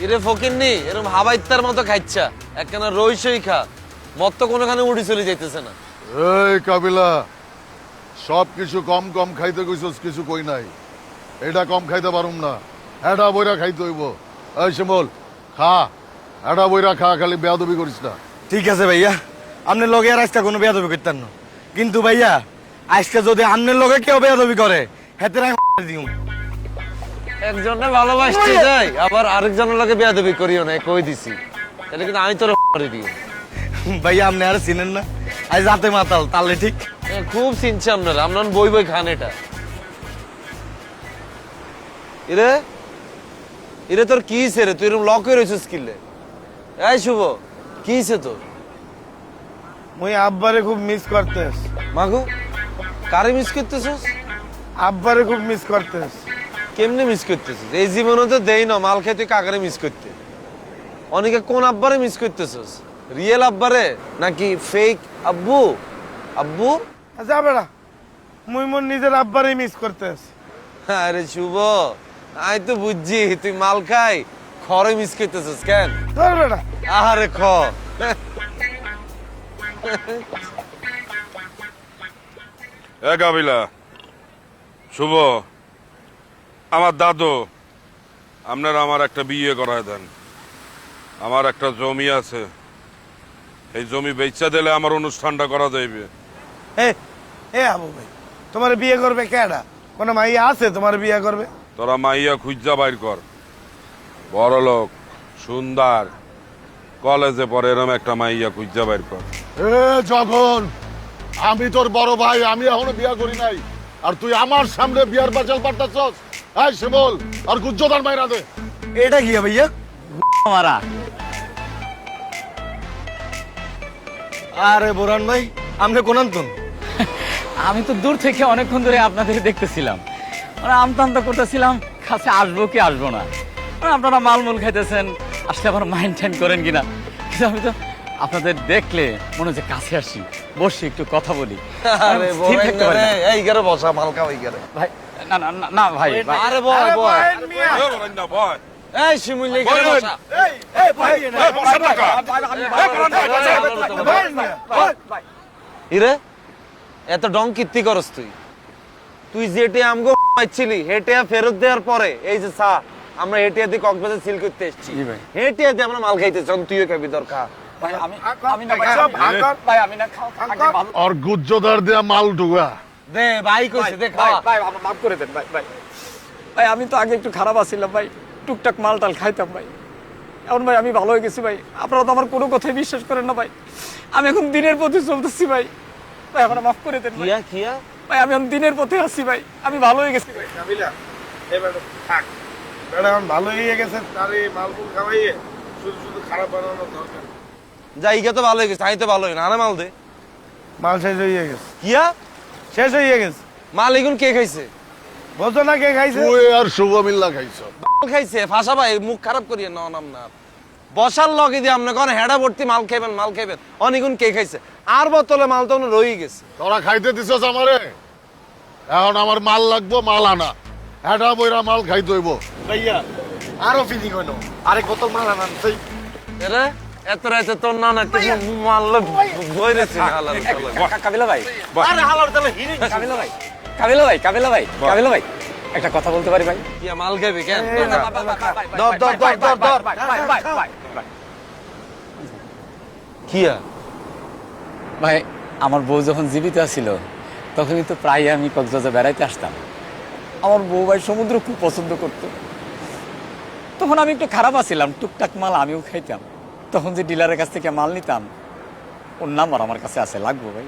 ইরে ফকিন্নি এরকম হাবাইত্তার মতো খাইচ্ছা একখানা রইসই খা মত তো কোনোখানে উড়ি চলে যাইতেছে না। এই কাবিলা, সব কিছু কম কম খাইতে কইছস, কিছু কই নাই। এটা কম খাইতে পারুম না, এটা বইরা খাইতে হইব। এই শিমুল, খা, এটা বইরা খা, খালি বেয়াদবি করিস না। ঠিক আছে ভাইয়া, আপনার লগে আর আজকে কোনো বেয়াদবি করতেন না, কিন্তু ভাইয়া আজকে যদি আপনার লগে কেউ বেয়াদবি করে হেতে দিও। একজনে ভালোবাসতে যাই আবার আরেকজনের লগে বেয়াদবি করিও না, কই দিছি। তাহলে কিন্তু আমি তোর করে দিও। ভাইয়া আপনি আর চিনেন না, আজ রাতে মাতাল তাহলে ঠিক। খুব চিনছি আপনারা, আপনার বই বই খান এটা। ইরে ইরে তোর কি হইছে রে? তুই এরকম লক হয়ে রয়েছিস কিলে? এই শুভ, কি হইছে তোর? মুই আব্বারে খুব মিস করতেস। মাগো, কারে মিস করতেছিস? আব্বারে খুব মিস করতেস। কেমনে মিস করতেছিস? এই জীবনে তো দেই না মাল খেয়ে তুই কাকারে মিস করতে। অনেকে কোন আব্বারে মিস করতেছিস? রিয়েল আব্বারে নাকি ফেক আব্বু? আব্বু যা বেড়া, মুই মোর নিজের আব্বারে মিস করতেস। আরে শুভ, আমি তো বুঝছি তুই মাল খাই খরে মিস করতেছিস কেন? ধর বেড়া। আরে খ এ কাবিলা, শুভ, আমার দাদু, আপনারা আমার একটা বিয়ে করায় দেন। আমার একটা জমি আছে, এই জমি বেচা দিলে আমার অনুষ্ঠানটা করা যাইবে। এ আবু ভাই, তোমার বিয়ে করবে কেডা? কোন মাইয়া আছে তোমার বিয়ে করবে? তোরা মাইয়া খুঁজা বাইর কর, বড় লোক, সুন্দর, কলেজে পড়ে এরম একটা মাইয়া খুঁজা বাইর কর। এ যখন আমি তোর বড় ভাই, আমি এখনো বিয়া করি নাই, আর তুই আমার সামনে বিয়ার বাচাল পাঠাচ্ছস? এই শিমুল, আর গুজ্জদার মাইরা দে। এটা কি ভাইয়া? মারা। আরে বোরান ভাই, আপনি কোন আনতুন? আমি তো দূর থেকে অনেকক্ষণ ধরে আপনাদের দেখতেছিলাম, মানে আমতা আমতা করতেছিলাম কাছে আসবো কি আসবো না। মানে আপনারা মালমূল খাইতেছেন, আসলে আবার মাইন্ড টাইন করেন কিনা, কিন্তু আমি তো আপনাদের দেখলে মনে হচ্ছে কাছে আসি, বসি একটু কথা বলি। আরে স্থির থাকতে পারি না। এই গেরে বসা মাল খাওয়াই গেরে। ভাই না না না, না ভাই ভাই। আরে বয় বয়। এ বলেন না, বয়। এই শিমুল এই গেরে বসা। ইরে এত ডং কীর্তি করস তুই? তুই যেটে আমগো পাইছিলি হেটিয়া ফেরত দেওয়ার পরে এই যে চা আমরা হেটিয়া দিয়ে কক্সবাজার সিল করতে এসেছি, জি ভাই। হেটিয়া দিয়ে আমরা মাল খাইতে চান, তুইও খাবি দরকার। ভাই আমি না ভাই, ভাই আমি না খাও আগে ভালো। আর গুজ্জদার দেয়া মাল ঢুকা দে ভাই কইছে দে ভাই খাওয়া। ভাই আমার মাফ করে দেন ভাই ভাই। ভাই আমি তো আগে একটু খারাপ আছিলাম ভাই, টুকটাক মাল টাল খাইতাম ভাই। এখন ভাই আমি ভালো হয়ে গেছি ভাই, আপনারা তো আমার কোনো কথাই বিশ্বাস করেন না ভাই। আমি এখন দিনের পথে চলতেছি ভাই, ভাই আমার মাফ করে দেন ভাই। কিয়া কিয়া ভাই আমি এখন দিনের পথে আছি ভাই, আমি ভালো হয়ে গেছি ভাই। কাবিলা, এবার থাক। বেড়া এখন ভালো হয়ে গেছে, তার এই মালপুর খাওয়াইয়ে শুধু শুধু খারাপ বানানোর দরকার। যাইগা তো ভালো হয়ে গেছে, আমি তো ভালো হই না। আরে মাল দে। মাল শেষ হয়ে গেছে, কিয়া শেষ হয়ে গেছে। মাল এগুন কে খাইছে? বলছো না কে খাইছে? তুই আর শুভ মিল্লা খাইছ। মাল খাইছে ফাঁসা ভাই, মুখ খারাপ করিয়ে না নাম না। বসার লগে দিয়ে আপনি কোন হেডা ভর্তি মাল খাইবেন মাল খাইবেন, অনেকগুণ কে খাইছে? আর বোতলে মাল তো রয়ে গেছে। তোরা খাইতে দিছস আমারে, এখন আমার মাল লাগবো, মাল আনা। এটা বইরা মাল খাইতে হইব। ভাইয়া আরো ফিলিং হইলো, আরেক বোতল মাল আনান। এরে এত রাইতে তোর না না একটু মারলে বইরেছে না হালাল শালা। কাবিলা ভাই, আরে হালার তাহলে হিরিং। কাবিলা ভাই, কাবিলা ভাই, কাবিলা ভাই, কাবিলা ভাই, একটা কথা বলতে পারি ভাই? কিয়া মাল খাবি কেন? ধর ধর ধর ধর ধর। কিয়া ভাই আমার বউ যখন জীবিত ছিল তখন কিন্তু প্রায় আমি কক্সবাজার বেড়াইতে আসতাম। আমার বউ ভাই সমুদ্র খুব পছন্দ করতো, তখন আমি একটু খারাপ আছিলাম, টুকটাক মাল আমিও খাইতাম। তখন যে ডিলারের কাছ থেকে মাল নিতাম, ওর নাম্বার আমার কাছে আছে, লাগবো ভাই?